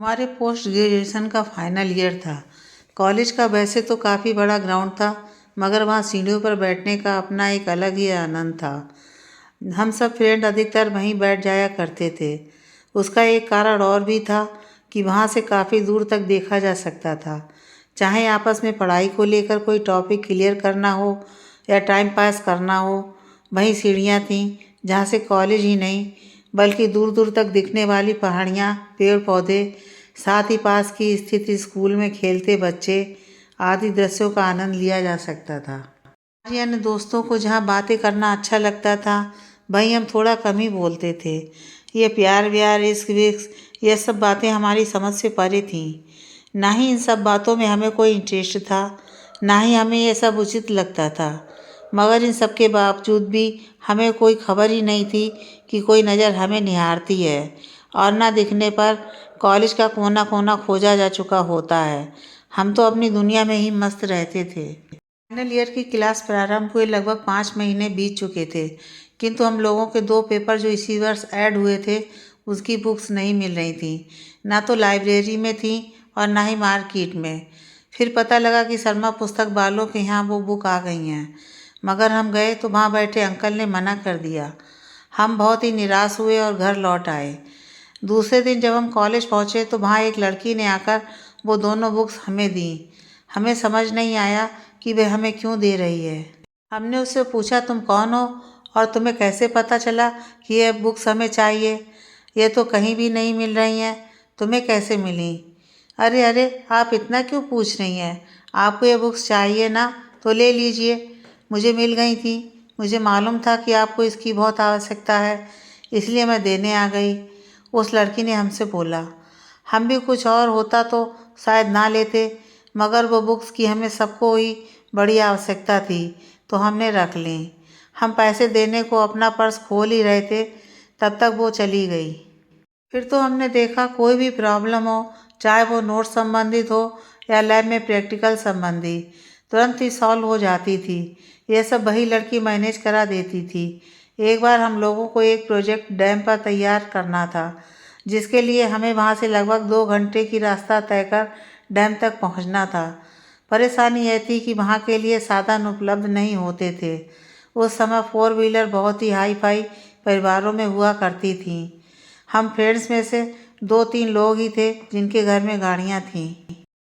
हमारे post graduation का final year था। कॉलेज का वैसे तो काफ़ी बड़ा ग्राउंड था, मगर वहाँ सीढ़ियों पर बैठने का अपना एक अलग ही आनंद था। हम सब फ्रेंड अधिकतर वहीं बैठ जाया करते थे। उसका एक कारण और भी था कि वहाँ से काफ़ी दूर तक देखा जा सकता था। चाहे आपस में पढ़ाई को लेकर कोई टॉपिक क्लियर करना हो या टाइम पास करना हो, वहीं सीढ़ियाँ थीं जहाँ से कॉलेज ही नहीं बल्कि दूर दूर तक दिखने वाली पहाड़ियाँ, पेड़ पौधे, साथ ही पास की स्थित स्कूल में खेलते बच्चे आदि दृश्यों का आनंद लिया जा सकता था। अन्य दोस्तों को जहाँ बातें करना अच्छा लगता था, वहीं हम थोड़ा कम ही बोलते थे। ये प्यार व्यार, इश्क विश्क, ये सब बातें हमारी समझ से परे थीं। ना ही इन सब बातों में हमें कोई इंटरेस्ट था, ना ही हमें ये सब उचित लगता था। मगर इन सब के बावजूद भी हमें कोई खबर ही नहीं थी कि कोई नज़र हमें निहारती है, और ना दिखने पर कॉलेज का कोना कोना खोजा जा चुका होता है। हम तो अपनी दुनिया में ही मस्त रहते थे। फाइनल ईयर की क्लास प्रारंभ हुए लगभग 5 महीने बीत चुके थे, किंतु हम लोगों के 2 पेपर जो इसी वर्ष ऐड हुए थे, उसकी बुक्स नहीं मिल रही थी। ना तो लाइब्रेरी में थी और ना ही मार्केट में। फिर पता लगा कि शर्मा पुस्तक वालों के यहाँ वो बुक आ गई हैं, मगर हम गए तो वहाँ बैठे अंकल ने मना कर दिया। हम बहुत ही निराश हुए और घर लौट आए। दूसरे दिन जब हम कॉलेज पहुँचे तो वहाँ एक लड़की ने आकर वो दोनों बुक्स हमें दी। हमें समझ नहीं आया कि वह हमें क्यों दे रही है। हमने उससे पूछा, तुम कौन हो और तुम्हें कैसे पता चला कि ये बुक्स हमें चाहिए? ये तो कहीं भी नहीं मिल रही हैं, तुम्हें कैसे मिली? अरे अरे, आप इतना क्यों पूछ रही हैं? आपको ये बुक्स चाहिए ना, तो ले लीजिए। मुझे मिल गई थी। मुझे मालूम था कि आपको इसकी बहुत आवश्यकता है, इसलिए मैं देने आ गई, उस लड़की ने हमसे बोला। हम भी कुछ और होता तो शायद ना लेते, मगर वो बुक्स की हमें सबको ही बड़ी आवश्यकता थी, तो हमने रख ली। हम पैसे देने को अपना पर्स खोल ही रहे थे, तब तक वो चली गई। फिर तो हमने देखा कोई भी प्रॉब्लम हो, चाहे वो नोट संबंधित हो या लैब में प्रैक्टिकल संबंधी, तुरंत ही सॉल्व हो जाती थी। ये सब वही लड़की मैनेज करा देती थी। एक बार हम लोगों को एक प्रोजेक्ट डैम पर तैयार करना था, जिसके लिए हमें वहाँ से लगभग 2 घंटे की रास्ता तय कर डैम तक पहुँचना था। परेशानी यह थी कि वहाँ के लिए साधन उपलब्ध नहीं होते थे। उस समय 4 व्हीलर बहुत ही हाई फाई परिवारों में हुआ करती थीं। हम फ्रेंड्स में से 2-3 लोग ही थे जिनके घर में गाड़ियाँ थीं,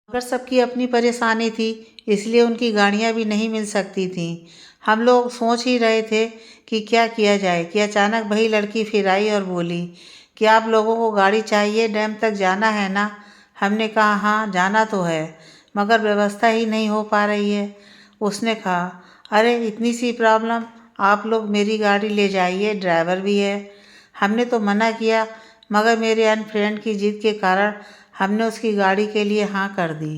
मगर सबकी अपनी परेशानी थी, इसलिए उनकी गाड़ियाँ भी नहीं मिल सकती थीं। हम लोग सोच ही रहे थे कि क्या किया जाए कि अचानक वही लड़की फिर आई और बोली कि आप लोगों को गाड़ी चाहिए, डैम तक जाना है ना? हमने कहा हाँ, जाना तो है, मगर व्यवस्था ही नहीं हो पा रही है। उसने कहा, अरे इतनी सी प्रॉब्लम, आप लोग मेरी गाड़ी ले जाइए, ड्राइवर भी है। हमने तो मना किया, मगर मेरे अन्य फ्रेंड की जिद के कारण हमने उसकी गाड़ी के लिए हाँ कर दी।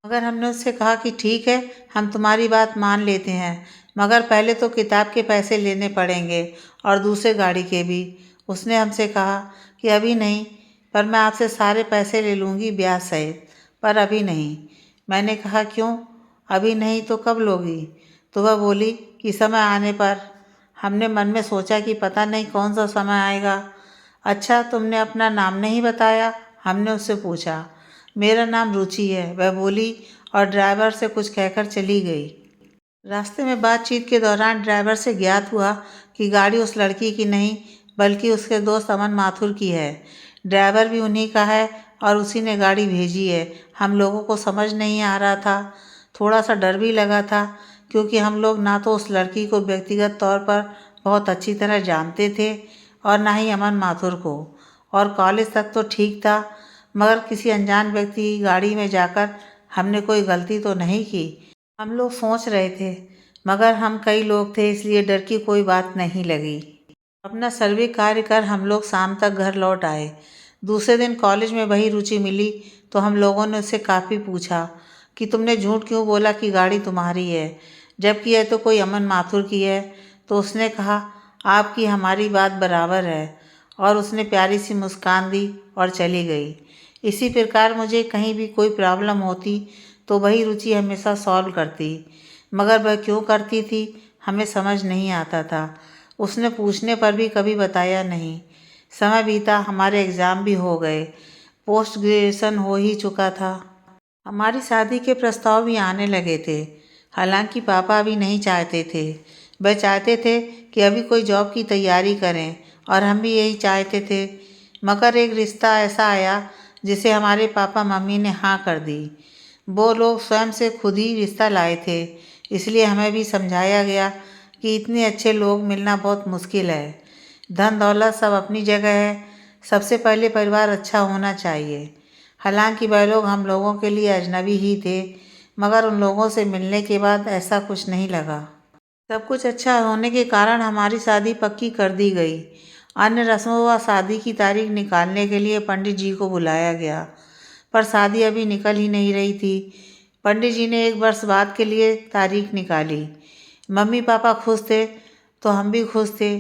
मगर हमने उससे कहा कि ठीक है, हम तुम्हारी बात मान लेते हैं, मगर पहले तो किताब के पैसे लेने पड़ेंगे और दूसरे गाड़ी के भी। उसने हमसे कहा कि अभी नहीं, पर मैं आपसे सारे पैसे ले लूँगी ब्याज सहित, पर अभी नहीं। मैंने कहा क्यों? अभी नहीं तो कब लोगी? तो वह बोली कि समय आने पर। हमने मन में सोचा कि पता नहीं कौन सा समय आएगा। अच्छा, तुमने अपना नाम नहीं बताया? हमने उससे पूछा। मेरा नाम रुचि है, वह बोली, और ड्राइवर से कुछ कहकर चली गई। रास्ते में बातचीत के दौरान ड्राइवर से ज्ञात हुआ कि गाड़ी उस लड़की की नहीं बल्कि उसके दोस्त अमन माथुर की है। ड्राइवर भी उन्हीं का है और उसी ने गाड़ी भेजी है। हम लोगों को समझ नहीं आ रहा था, थोड़ा सा डर भी लगा था, क्योंकि हम लोग ना तो उस लड़की को व्यक्तिगत तौर पर बहुत अच्छी तरह जानते थे और ना ही अमन माथुर को। और कॉलेज तक तो ठीक था, मगर किसी अनजान व्यक्ति की गाड़ी में जाकर हमने कोई गलती तो नहीं की, हम लोग सोच रहे थे, मगर हम कई लोग थे इसलिए डर की कोई बात नहीं लगी। अपना सर्वे कार्य कर हम लोग शाम तक घर लौट आए। दूसरे दिन कॉलेज में वही रुचि मिली, तो हम लोगों ने उससे काफ़ी पूछा कि तुमने झूठ क्यों बोला कि गाड़ी तुम्हारी है, जबकि यह तो कोई अमन माथुर की है? तो उसने कहा, आपकी हमारी बात बराबर है, और उसने प्यारी सी मुस्कान दी और चली गई। इसी प्रकार मुझे कहीं भी कोई प्रॉब्लम होती तो वही रुचि हमेशा सॉल्व करती, मगर वह क्यों करती थी हमें समझ नहीं आता था। उसने पूछने पर भी कभी बताया नहीं। समय बीता, हमारे एग्ज़ाम भी हो गए। पोस्ट ग्रेजुएशन हो ही चुका था। हमारी शादी के प्रस्ताव भी आने लगे थे। हालांकि पापा अभी नहीं चाहते थे। वह चाहते थे कि अभी कोई जॉब की तैयारी करें और हम भी यही चाहते थे। मगर एक रिश्ता ऐसा आया जिसे हमारे पापा मम्मी ने हाँ कर दी। वो लोग स्वयं से खुद ही रिश्ता लाए थे, इसलिए हमें भी समझाया गया कि इतने अच्छे लोग मिलना बहुत मुश्किल है। धन दौलत सब अपनी जगह है, सबसे पहले परिवार अच्छा होना चाहिए। हालांकि वह लोग हम लोगों के लिए अजनबी ही थे, मगर उन लोगों से मिलने के बाद ऐसा कुछ नहीं लगा। सब कुछ अच्छा होने के कारण हमारी शादी पक्की कर दी गई। अन्य रस्मों व शादी की तारीख निकालने के लिए पंडित जी को बुलाया गया, पर शादी अभी निकल ही नहीं रही थी। पंडित जी ने 1 वर्ष बाद के लिए तारीख निकाली। मम्मी पापा खुश थे तो हम भी खुश थे।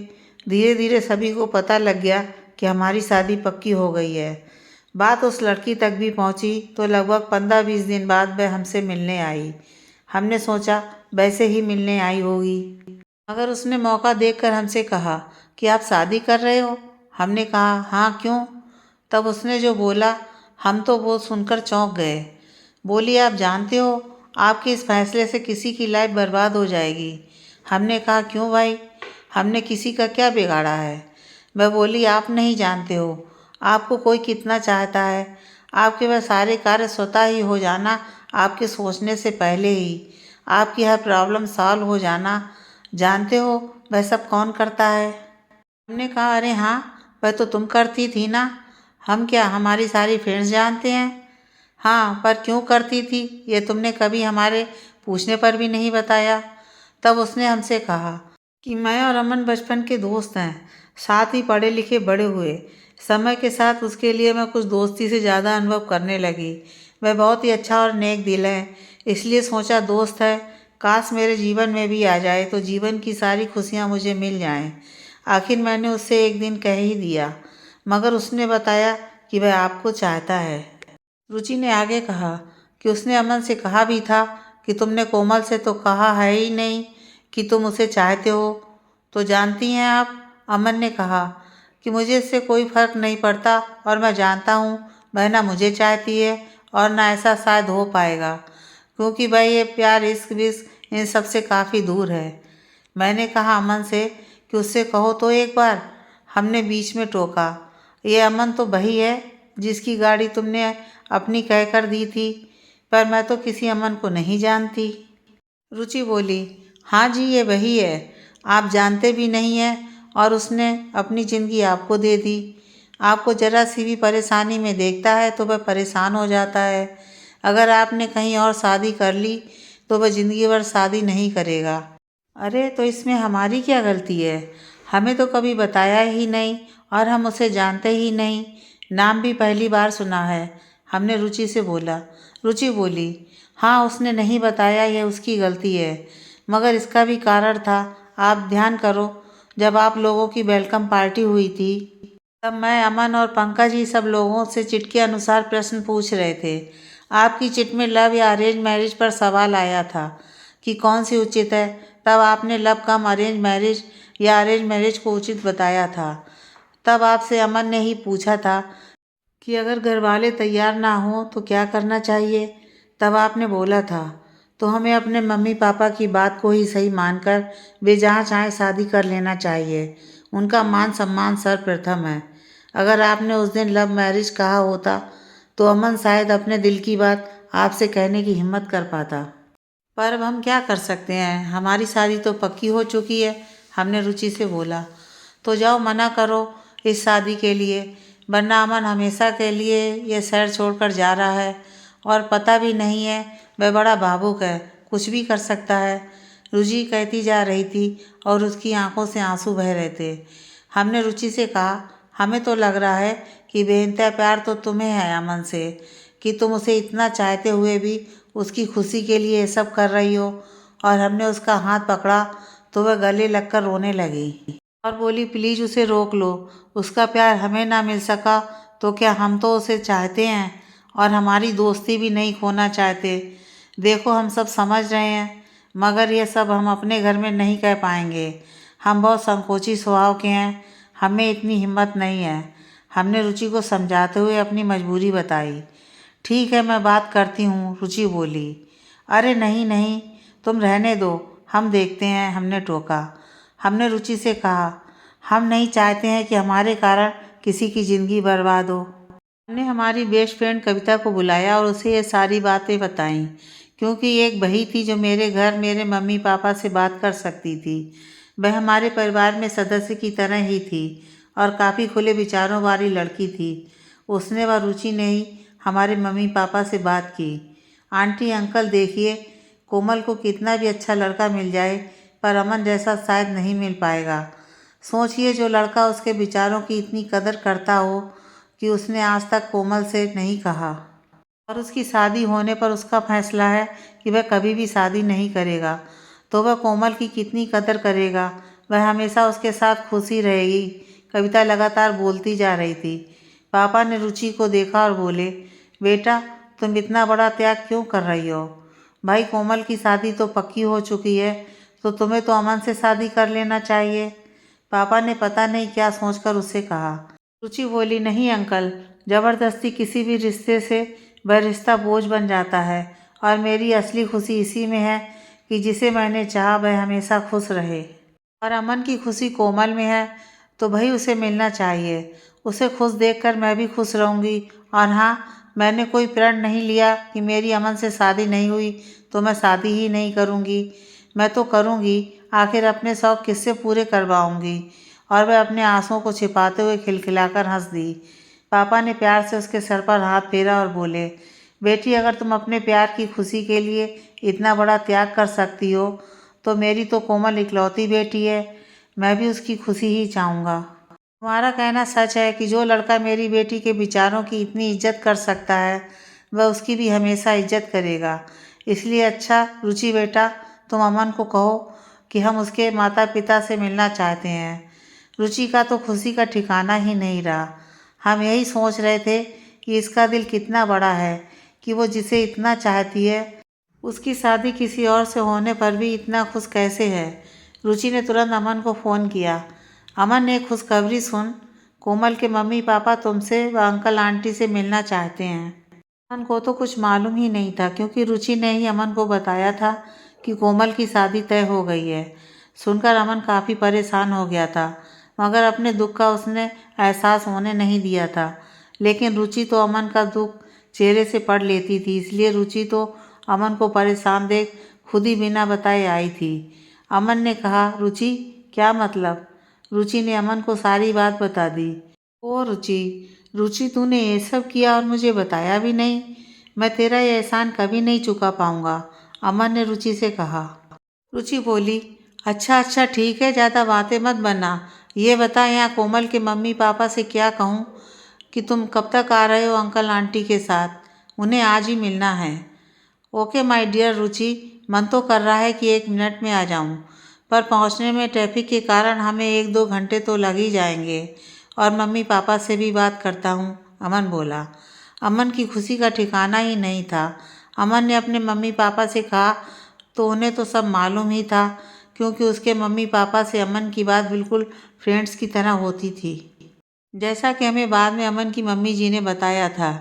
धीरे धीरे सभी को पता लग गया कि हमारी शादी पक्की हो गई है। बात उस लड़की तक भी पहुंची तो लगभग 15-20 दिन बाद वह हमसे मिलने आई। हमने सोचा वैसे ही मिलने आई होगी, मगर उसने मौका देखकर हमसे कहा कि आप शादी कर रहे हो। हमने कहा हाँ, क्यों? तब उसने जो बोला, हम तो वो सुनकर चौंक गए। बोली, आप जानते हो आपके इस फैसले से किसी की लाइफ बर्बाद हो जाएगी। हमने कहा क्यों भाई, हमने किसी का क्या बिगाड़ा है? वह बोली, आप नहीं जानते हो आपको कोई कितना चाहता है। आपके वह सारे कार्य स्वतः ही हो जाना, आपके सोचने से पहले ही आपकी हर प्रॉब्लम सॉल्व हो जाना। जानते हो वह सब कौन करता है? हमने कहा अरे हाँ, वह तो तुम करती थी ना। हम क्या, हमारी सारी फ्रेंड्स जानते हैं। हाँ, पर क्यों करती थी ये तुमने कभी हमारे पूछने पर भी नहीं बताया। तब उसने हमसे कहा कि मैं और अमन बचपन के दोस्त हैं, साथ ही पढ़े लिखे बड़े हुए। समय के साथ उसके लिए मैं कुछ दोस्ती से ज़्यादा अनुभव करने लगी। वह बहुत ही अच्छा और नेक दिल है, इसलिए सोचा दोस्त है, काश मेरे जीवन में भी आ जाए तो जीवन की सारी खुशियाँ मुझे मिल जाएं। आखिर मैंने उससे एक दिन कह ही दिया, मगर उसने बताया कि वह आपको चाहता है। रुचि ने आगे कहा कि उसने अमन से कहा भी था कि तुमने कोमल से तो कहा है ही नहीं कि तुम उसे चाहते हो, तो जानती हैं आप। अमन ने कहा कि मुझे इससे कोई फर्क नहीं पड़ता और मैं जानता हूँ वह ना मुझे चाहती है और ना ऐसा शायद हो पाएगा, क्योंकि वह ये प्यार इश्क विश्क इन सब से काफ़ी दूर है। मैंने कहा अमन से कि उससे कहो तो एक बार। हमने बीच में टोका, ये अमन तो वही है जिसकी गाड़ी तुमने अपनी कहकर दी थी, पर मैं तो किसी अमन को नहीं जानती। रुचि बोली, हाँ जी, ये वही है, आप जानते भी नहीं हैं और उसने अपनी ज़िंदगी आपको दे दी। आपको ज़रा सी भी परेशानी में देखता है तो वह परेशान हो जाता है। अगर आपने कहीं और शादी कर ली तो वह ज़िंदगी भर शादी नहीं करेगा। अरे तो इसमें हमारी क्या गलती है? हमें तो कभी बताया ही नहीं और हम उसे जानते ही नहीं, नाम भी पहली बार सुना है। हमने रुचि से बोला। रुचि बोली, हाँ उसने नहीं बताया, यह उसकी गलती है, मगर इसका भी कारण था। आप ध्यान करो, जब आप लोगों की वेलकम पार्टी हुई थी तब मैं, अमन और पंकज ही सब लोगों से चिट के अनुसार प्रश्न पूछ रहे थे। आपकी चिट में लव या अरेंज मैरिज पर सवाल आया था कि कौन सी उचित है। तब आपने लव कम अरेंज मैरिज या अरेंज मैरिज को उचित बताया था। तब आपसे अमन ने ही पूछा था कि अगर घर वाले तैयार ना हों तो क्या करना चाहिए। तब आपने बोला था तो हमें अपने मम्मी पापा की बात को ही सही मानकर वे जहाँ चाहें शादी कर लेना चाहिए। उनका मान सम्मान सर्वप्रथम है। अगर आपने उस दिन लव मैरिज कहा होता तो अमन शायद अपने दिल की बात आपसे कहने की हिम्मत कर पाता। पर अब हम क्या कर सकते हैं, हमारी शादी तो पक्की हो चुकी है। हमने रुचि से बोला। तो जाओ मना करो इस शादी के लिए, वरना अमन हमेशा के लिए ये शहर छोड़कर जा रहा है और पता भी नहीं है, वह बड़ा भावुक है, कुछ भी कर सकता है। रुचि कहती जा रही थी और उसकी आंखों से आंसू बह रहे थे। हमने रुचि से कहा, हमें तो लग रहा है कि बेइंतहा प्यार तो तुम्हें है अमन से, कि तुम उसे इतना चाहते हुए भी उसकी खुशी के लिए ये सब कर रही हो। और हमने उसका हाथ पकड़ा तो वह गले लगकर रोने लगी और बोली, प्लीज़ उसे रोक लो, उसका प्यार हमें ना मिल सका तो क्या हम तो उसे चाहते हैं और हमारी दोस्ती भी नहीं खोना चाहते। देखो हम सब समझ रहे हैं, मगर यह सब हम अपने घर में नहीं कह पाएंगे। हम बहुत संकोची स्वभाव के हैं, हमें इतनी हिम्मत नहीं है। हमने रुचि को समझाते हुए अपनी मजबूरी बताई। ठीक है, मैं बात करती हूँ, रुचि बोली। अरे नहीं नहीं, तुम रहने दो, हम देखते हैं, हमने टोका। हमने रुचि से कहा, हम नहीं चाहते हैं कि हमारे कारण किसी की ज़िंदगी बर्बाद हो। हमने हमारी बेस्ट फ्रेंड कविता को बुलाया और उसे ये सारी बातें बताईं, क्योंकि एक वही थी जो मेरे घर मेरे मम्मी पापा से बात कर सकती थी। वह हमारे परिवार में सदस्य की तरह ही थी और काफ़ी खुले विचारों वाली लड़की थी। उसने व रुचि ने ही हमारे मम्मी पापा से बात की। आंटी अंकल देखिए, कोमल को कितना भी अच्छा लड़का मिल जाए पर अमन जैसा शायद नहीं मिल पाएगा। सोचिए, जो लड़का उसके विचारों की इतनी कदर करता हो कि उसने आज तक कोमल से नहीं कहा, और उसकी शादी होने पर उसका फैसला है कि वह कभी भी शादी नहीं करेगा, तो वह कोमल की कितनी कदर करेगा। वह हमेशा उसके साथ खुश ही रहेगी। कविता लगातार बोलती जा रही थी। पापा ने रुचि को देखा और बोले, बेटा तुम इतना बड़ा त्याग क्यों कर रही हो? भाई, कोमल की शादी तो पक्की हो चुकी है, तो तुम्हें तो अमन से शादी कर लेना चाहिए। पापा ने पता नहीं क्या सोचकर उससे कहा। रुचि बोली, नहीं अंकल, ज़बरदस्ती किसी भी रिश्ते से वह रिश्ता बोझ बन जाता है, और मेरी असली खुशी इसी में है कि जिसे मैंने चाहा वह हमेशा खुश रहे। और अमन की खुशी कोमल में है, तो भाई उसे मिलना चाहिए। उसे खुश देखकर मैं भी खुश रहूँगी। और हाँ, मैंने कोई प्रण नहीं लिया कि मेरी अमन से शादी नहीं हुई तो मैं शादी ही नहीं करूँगी। मैं तो करूँगी, आखिर अपने शौक़ किससे पूरे करवाऊँगी। और वह अपने आंसुओं को छिपाते हुए खिलखिलाकर हंस दी। पापा ने प्यार से उसके सर पर हाथ फेरा और बोले, बेटी अगर तुम अपने प्यार की खुशी के लिए इतना बड़ा त्याग कर सकती हो, तो मेरी तो कोमल इकलौती बेटी है, मैं भी उसकी खुशी ही चाहूँगा। तुम्हारा कहना सच है कि जो लड़का मेरी बेटी के विचारों की इतनी इज्जत कर सकता है, वह उसकी भी हमेशा इज्जत करेगा। इसलिए अच्छा रुचि बेटा, तुम अमन को कहो कि हम उसके माता पिता से मिलना चाहते हैं। रुचि का तो खुशी का ठिकाना ही नहीं रहा। हम यही सोच रहे थे कि इसका दिल कितना बड़ा है कि वो जिसे इतना चाहती है, उसकी शादी किसी और से होने पर भी इतना खुश कैसे है। रुचि ने तुरंत अमन को फ़ोन किया। अमन ने खुशखबरी सुन, कोमल के मम्मी पापा तुमसे व अंकल आंटी से मिलना चाहते हैं। अमन को तो कुछ मालूम ही नहीं था, क्योंकि रुचि ने ही अमन को बताया था कि कोमल की शादी तय हो गई है। सुनकर अमन काफ़ी परेशान हो गया था, मगर अपने दुख का उसने एहसास होने नहीं दिया था। लेकिन रुचि तो अमन का दुख चेहरे से पढ़ लेती थी, इसलिए रुचि तो अमन को परेशान देख खुद ही बिना बताए आई थी। अमन ने कहा, रुचि क्या मतलब? रुचि ने अमन को सारी बात बता दी। ओ रुचि, रुचि तूने ये सब किया और मुझे बताया भी नहीं? मैं तेरा ये एहसान कभी नहीं चुका पाऊंगा, अमन ने रुचि से कहा। रुचि बोली, अच्छा अच्छा ठीक है, ज़्यादा बातें मत बना। ये बता, यहाँ कोमल के मम्मी पापा से क्या कहूँ कि तुम कब तक आ रहे हो अंकल आंटी के साथ? उन्हें आज ही मिलना है। ओके माय डियर रुचि, मन तो कर रहा है कि 1 मिनट में आ जाऊं, पर पहुंचने में ट्रैफिक के कारण हमें 1-2 घंटे तो लग ही जाएंगे। और मम्मी पापा से भी बात करता हूं, अमन बोला। अमन की खुशी का ठिकाना ही नहीं था। अमन ने अपने मम्मी पापा से कहा तो उन्हें तो सब मालूम ही था, क्योंकि उसके मम्मी पापा से अमन की बात बिल्कुल फ्रेंड्स की तरह होती थी। जैसा कि हमें बाद में अमन की मम्मी जी ने बताया था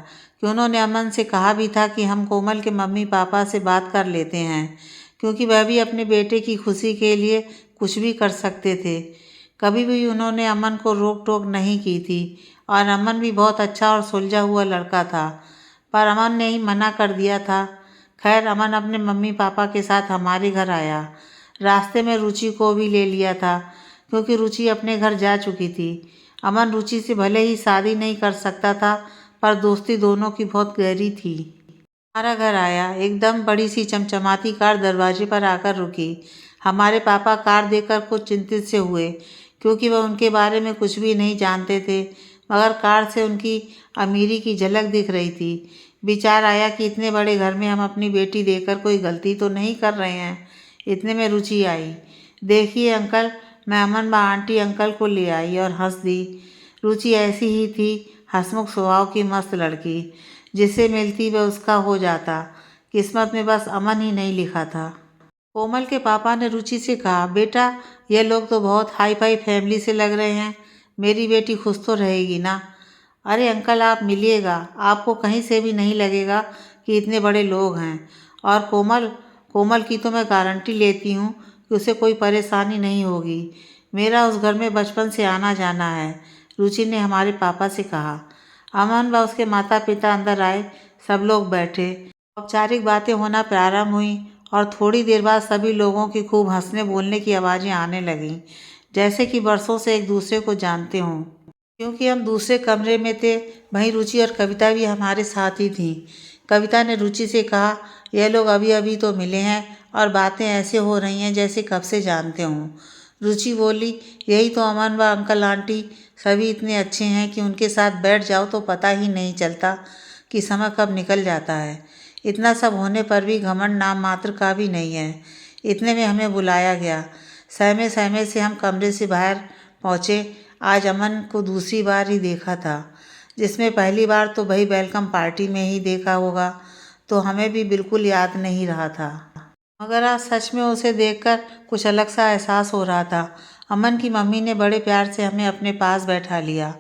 कि उन्होंने अमन से कहा भी था कि हम कोमल के मम्मी पापा से बात कर लेते हैं, क्योंकि वह भी अपने बेटे की खुशी के लिए कुछ भी कर सकते थे। कभी भी उन्होंने अमन को रोक टोक नहीं की थी, और अमन भी बहुत अच्छा और सुलझा हुआ लड़का था, पर अमन ने ही मना कर दिया था। खैर, अमन अपने मम्मी पापा के साथ हमारे घर आया। रास्ते में रुचि को भी ले लिया था, क्योंकि रुचि अपने घर जा चुकी थी। अमन रुचि से भले ही शादी नहीं कर सकता था, पर दोस्ती दोनों की बहुत गहरी थी। हमारा घर आया, एकदम बड़ी सी चमचमाती कार दरवाजे पर आकर रुकी। हमारे पापा कार देखकर कुछ चिंतित से हुए, क्योंकि वह उनके बारे में कुछ भी नहीं जानते थे, मगर कार से उनकी अमीरी की झलक दिख रही थी। विचार आया कि इतने बड़े घर में हम अपनी बेटी देकर कोई गलती तो नहीं कर रहे हैं। इतने में रुचि आई। देखिए अंकल, मैं अमन व आंटी अंकल को ले आई, और हंस दी। रुचि ऐसी ही थी, हंसमुख स्वभाव की मस्त लड़की। जिससे मिलती वह उसका हो जाता। किस्मत में बस अमन ही नहीं लिखा था। कोमल के पापा ने रुचि से कहा, बेटा ये लोग तो बहुत हाई फाई फैमिली से लग रहे हैं, मेरी बेटी खुश तो रहेगी ना? अरे अंकल, आप मिलिएगा, आपको कहीं से भी नहीं लगेगा कि इतने बड़े लोग हैं। और कोमल कोमल की तो मैं गारंटी लेती हूँ कि उसे कोई परेशानी नहीं होगी। मेरा उस घर में बचपन से आना जाना है, रुचि ने हमारे पापा से कहा। अमन व उसके माता पिता अंदर आए। सब लोग बैठे। औपचारिक बातें होना प्रारंभ हुई और थोड़ी देर बाद सभी लोगों की खूब हंसने बोलने की आवाज़ें आने लगीं, जैसे कि बरसों से एक दूसरे को जानते हों। क्योंकि हम दूसरे कमरे में थे, वहीं रुचि और कविता भी हमारे साथ ही थीं। कविता ने रुचि से कहा, यह लोग अभी अभी तो मिले हैं और बातें ऐसे हो रही हैं जैसे कब से जानते हों। रुचि बोली, यही तो अमन व अंकल आंटी, सभी इतने अच्छे हैं कि उनके साथ बैठ जाओ तो पता ही नहीं चलता कि समय कब निकल जाता है। इतना सब होने पर भी घमंड नाम मात्र का भी नहीं है। इतने में हमें बुलाया गया। सहमे सहमे से हम कमरे से बाहर पहुँचे। आज अमन को दूसरी बार ही देखा था, जिसमें पहली बार तो वही वेलकम पार्टी में ही देखा होगा, तो हमें भी बिल्कुल याद नहीं रहा था। मगर आज सच में उसे देखकर कुछ अलग सा एहसास हो रहा था। अमन की मम्मी ने बड़े प्यार से हमें अपने पास बैठा लिया।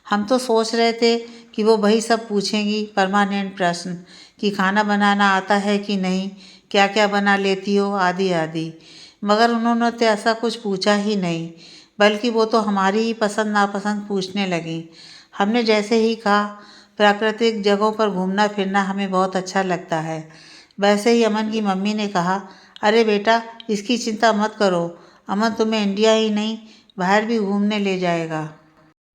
हम तो सोच रहे थे कि वो वही सब पूछेंगी, परमानेंट प्रश्न, कि खाना बनाना आता है कि नहीं, क्या क्या बना लेती हो, आदि आदि। मगर उन्होंने तो ऐसा कुछ पूछा ही नहीं, बल्कि वो तो हमारी ही पसंद नापसंद पूछने लगी। हमने जैसे ही कहा, प्राकृतिक जगहों पर घूमना फिरना हमें बहुत अच्छा लगता है। वैसे ही अमन की मम्मी ने कहा, अरे बेटा, इसकी चिंता मत करो, अमन तुम्हें इंडिया ही नहीं बाहर भी घूमने ले जाएगा।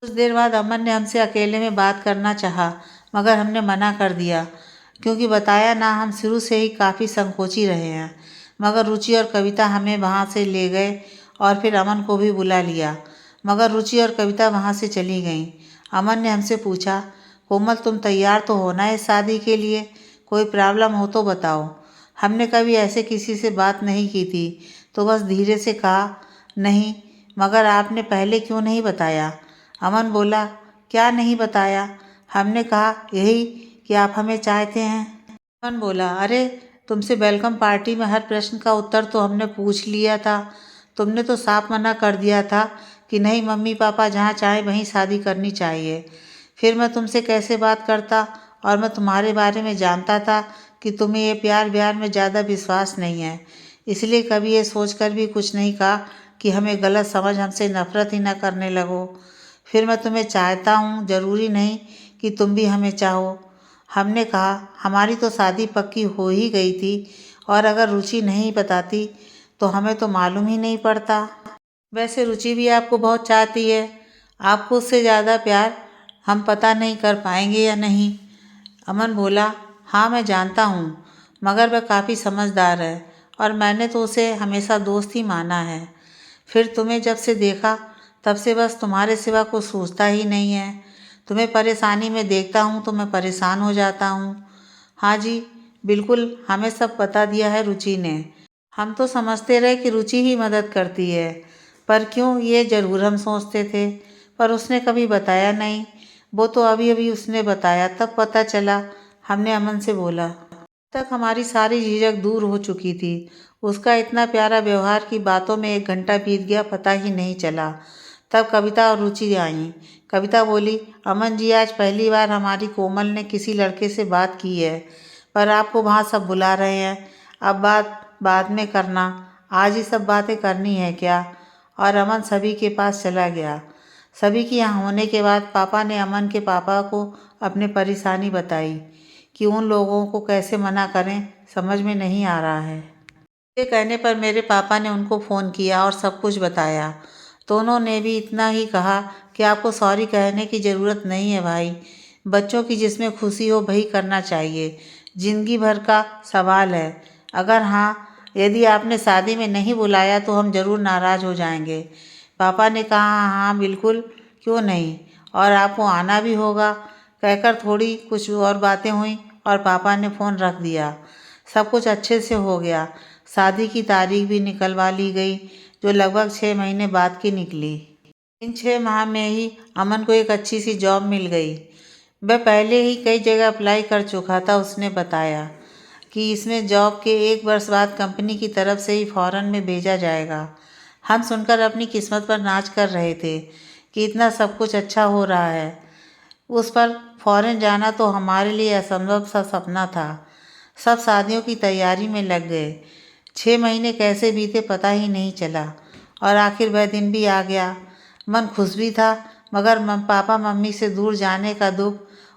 कुछ देर बाद अमन ने हमसे अकेले में बात करना चाहा, मगर हमने मना कर दिया, क्योंकि बताया ना, हम शुरू से ही काफ़ी संकोची रहे हैं। मगर रुचि और कविता हमें वहाँ से ले गए और फिर अमन को भी बुला लिया। मगर रुचि और कविता वहाँ से चली गईं। अमन ने हमसे पूछा, कोमल, तुम तैयार तो होना है शादी के लिए, कोई प्रॉब्लम हो तो बताओ। हमने कभी ऐसे किसी से बात नहीं की थी, तो बस धीरे से कहा, नहीं। मगर आपने पहले क्यों नहीं बताया? अमन बोला, क्या नहीं बताया? हमने कहा, यही कि आप हमें चाहते हैं। अमन बोला, अरे तुमसे वेलकम पार्टी में हर प्रश्न का उत्तर तो हमने पूछ लिया था। तुमने तो साफ मना कर दिया था कि नहीं, मम्मी पापा जहाँ चाहे वहीं शादी करनी चाहिए। फिर मैं तुमसे कैसे बात करता? और मैं तुम्हारे बारे में जानता था कि तुम्हें ये प्यार व्यार में ज़्यादा विश्वास नहीं है, इसलिए कभी ये सोचकर भी कुछ नहीं कहा कि हमें गलत समझ, हमसे नफरत ही न करने लगो। फिर मैं तुम्हें चाहता हूँ, ज़रूरी नहीं कि तुम भी हमें चाहो। हमने कहा, हमारी तो शादी पक्की हो ही गई थी, और अगर रुचि नहीं बताती तो हमें तो मालूम ही नहीं पड़ता। वैसे रुचि भी आपको बहुत चाहती है, आपको उससे ज़्यादा प्यार हम पता नहीं कर पाएंगे या नहीं। अमन बोला, हाँ मैं जानता हूँ, मगर वह काफ़ी समझदार है और मैंने तो उसे हमेशा दोस्त ही माना है। फिर तुम्हें जब से देखा तब से बस तुम्हारे सिवा कुछ सोचता ही नहीं है। तुम्हें परेशानी में देखता हूँ तो मैं परेशान हो जाता हूँ। हाँ जी, बिल्कुल, हमें सब बता दिया है रुचि ने। हम तो समझते रहे कि रुचि ही मदद करती है, पर क्यों ये ज़रूर हम सोचते थे, पर उसने कभी बताया नहीं। वो तो अभी अभी उसने बताया, तब पता चला। हमने अमन से बोला। तक हमारी सारी झिझक दूर हो चुकी थी। उसका इतना प्यारा व्यवहार की बातों में 1 घंटा बीत गया, पता ही नहीं चला। तब कविता और रुचि आईं। कविता बोली, अमन जी, आज पहली बार हमारी कोमल ने किसी लड़के से बात की है, पर आपको वहाँ सब बुला रहे हैं। अब बात बाद में करना, आज ही सब बातें करनी है क्या? और अमन सभी के पास चला गया। सभी के यहाँ होने के बाद पापा ने अमन के पापा को अपनी परेशानी बताई कि उन लोगों को कैसे मना करें, समझ में नहीं आ रहा है। ये कहने पर मेरे पापा ने उनको फ़ोन किया और सब कुछ बताया। तो उन्होंने भी इतना ही कहा कि आपको सॉरी कहने की ज़रूरत नहीं है भाई, बच्चों की जिसमें खुशी हो वही करना चाहिए, ज़िंदगी भर का सवाल है। अगर हाँ, यदि आपने शादी में नहीं बुलाया तो हम ज़रूर नाराज़ हो जाएंगे। पापा ने कहा, हाँ हाँ बिल्कुल, क्यों नहीं, और आपको आना भी होगा। कहकर थोड़ी कुछ और बातें हुई और पापा ने फ़ोन रख दिया। सब कुछ अच्छे से हो गया। शादी की तारीख भी निकलवा ली गई, जो लगभग 6 महीने बाद की निकली। इन 6 माह में ही अमन को एक अच्छी सी जॉब मिल गई। वह पहले ही कई जगह अप्लाई कर चुका था। उसने बताया कि इसमें जॉब के 1 वर्ष बाद कंपनी की तरफ से ही फॉरेन में भेजा जाएगा। हम सुनकर अपनी किस्मत पर नाच कर रहे थे कि इतना सब कुछ अच्छा हो रहा है। उस पर फॉरेन जाना तो हमारे लिए असंभव सा सपना था। सब शादियों की तैयारी में लग गए। 6 महीने कैसे बीते पता ही नहीं चला और आखिर वह दिन भी आ गया। मन खुश भी था, मगर पापा मम्मी से दूर जाने का दुख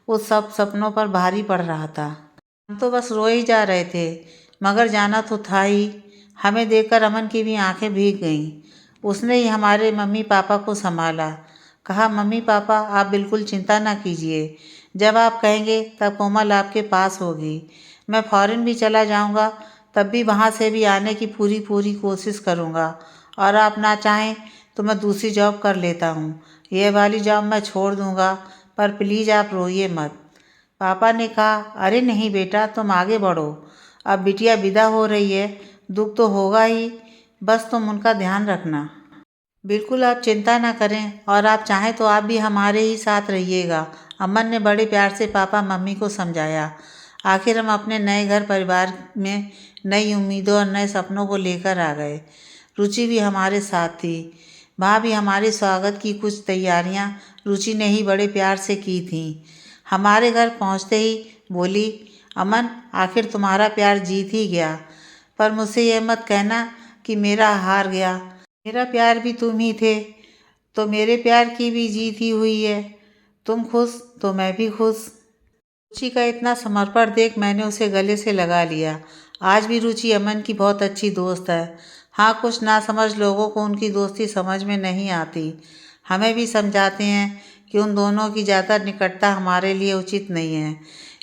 उस सब सपनों पर भारी पड़ रहा था। हम तो बस रोए ही जा रहे थे, मगर जाना तो था ही। हमें देखकर अमन की भी आंखें भीग गईं। उसने ही हमारे मम्मी पापा को संभाला। कहा, मम्मी पापा आप बिल्कुल चिंता ना कीजिए, जब आप कहेंगे तब कोमल आपके पास होगी। मैं फॉरेन भी चला जाऊंगा, तब भी वहाँ से भी आने की पूरी पूरी कोशिश करूँगा, और आप ना चाहें तो मैं दूसरी जॉब कर लेता हूँ। यह वाली जॉब मैं छोड़ दूँगा, पर प्लीज़ आप रोइए मत। पापा ने कहा, अरे नहीं बेटा, तुम आगे बढ़ो। अब बिटिया विदा हो रही है, दुख तो होगा ही, बस तुम उनका ध्यान रखना। बिल्कुल आप चिंता ना करें, और आप चाहें तो आप भी हमारे ही साथ रहिएगा। अमन ने बड़े प्यार से पापा मम्मी को समझाया। आखिर हम अपने नए घर परिवार में नई उम्मीदों और नए सपनों को लेकर आ गए। रुचि भी हमारे साथ थी। वहाँ भी हमारे स्वागत की कुछ तैयारियाँ रुचि ने ही बड़े प्यार से की थीं। हमारे घर पहुँचते ही बोली, अमन आखिर तुम्हारा प्यार जीत ही गया, पर मुझसे यह मत कहना कि मेरा हार गया। मेरा प्यार भी तुम ही थे, तो मेरे प्यार की भी जीत ही हुई है। तुम खुश तो मैं भी खुश। रुचि का इतना समर्पण देख मैंने उसे गले से लगा लिया। आज भी रुचि अमन की बहुत अच्छी दोस्त है। हाँ, कुछ नासमझ लोगों को उनकी दोस्ती समझ में नहीं आती। हमें भी समझाते हैं कि उन दोनों की ज़्यादा निकटता हमारे लिए उचित नहीं है,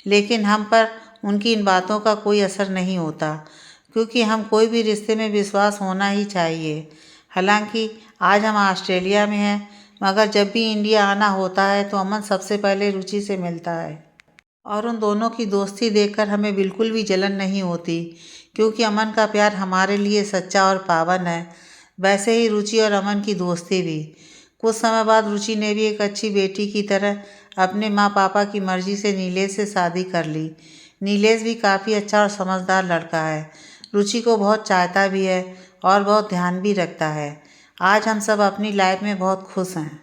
लेकिन हम पर उनकी इन बातों का कोई असर नहीं होता, क्योंकि हम कोई भी रिश्ते में विश्वास होना ही चाहिए। हालांकि आज हम ऑस्ट्रेलिया में हैं, मगर जब भी इंडिया आना होता है तो अमन सबसे पहले रुचि से मिलता है, और उन दोनों की दोस्ती देखकर हमें बिल्कुल भी जलन नहीं होती, क्योंकि अमन का प्यार हमारे लिए सच्चा और पावन है। वैसे ही रुचि और अमन की दोस्ती भी। कुछ समय बाद रुचि ने भी एक अच्छी बेटी की तरह अपने माँ पापा की मर्जी से नीलेश से शादी कर ली। नीलेश भी काफ़ी अच्छा और समझदार लड़का है। रुचि को बहुत चाहता भी है और बहुत ध्यान भी रखता है। आज हम सब अपनी लाइफ में बहुत खुश हैं।